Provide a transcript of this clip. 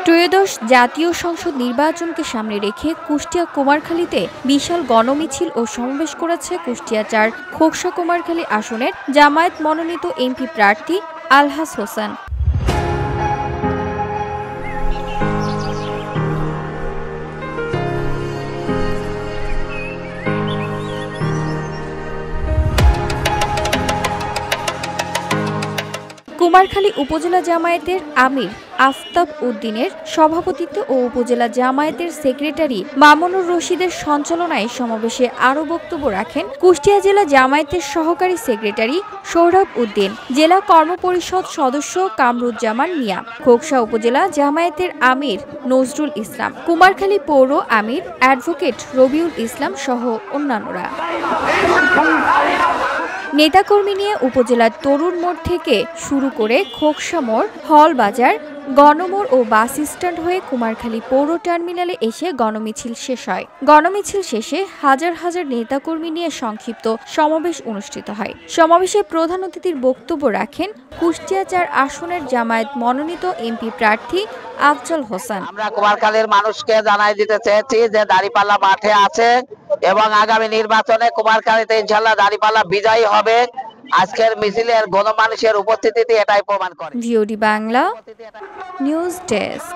ত্রয়োদশ জাতীয় সংসদ নির্বাচনকে সামনে রেখে কুষ্টিয়া কুমারখালীতে বিশাল গণমিছিল ও সমাবেশ করেছে কুষ্টিয়া ৪ খোকসা কুমারখালী আসনের জামায়াত মনোনীত এমপি প্রার্থী আলহাজ হোসেন। কুমারখালী উপজেলা জামায়াতের আমির আফতাব উদ্দিনের সভাপতিত্বে ও উপজেলা জামায়াতের সেক্রেটারি মামুনুর রশিদের সঞ্চালনায় সমাবেশে আরও বক্তব্য রাখেন কুষ্টিয়া জেলা জামায়াতের সহকারী সেক্রেটারি সোহরাব উদ্দিন, জেলা কর্মপরিষদ সদস্য কামরুজ্জামান মিয়া, খোকসা উপজেলা জামায়াতের আমির নজরুল ইসলাম, কুমারখালী পৌর আমির অ্যাডভোকেট রবিউল ইসলাম সহ অন্যান্যরা। নেতাকর্মী নিয়ে উপজেলার তরুণ মোড় থেকে শুরু করে খোকসা মোড়, হল বাজার, গণমোড় ও বাস স্ট্যান্ড হয়ে কুমারখালী পৌর টার্মিনালে এসে গণমিছিল শেষ হয়। গণমিছিল শেষে হাজার হাজার নেতাকর্মী নিয়ে সংক্ষিপ্ত সমাবেশ অনুষ্ঠিত হয়। সমাবেশে প্রধান অতিথির বক্তব্য রাখেন কুষ্টিয়া ৪ আসনের জামায়াত মনোনীত এমপি প্রার্থী আফজল হোসেন। আমরা কুমারখালীর মানুষকে জানাই দিতে চেয়েছি যে দাঁড়িপাল্লা মাঠে আছে এবং আগামী নির্বাচনে কুমারখালীতে ইনশাআল্লাহ দাঁড়িপাল্লা বিজয়ী হবে। আজকের মিছিলের গণমানুষের উপস্থিতি এটাই প্রমাণ করে। VOD Bangla news desk.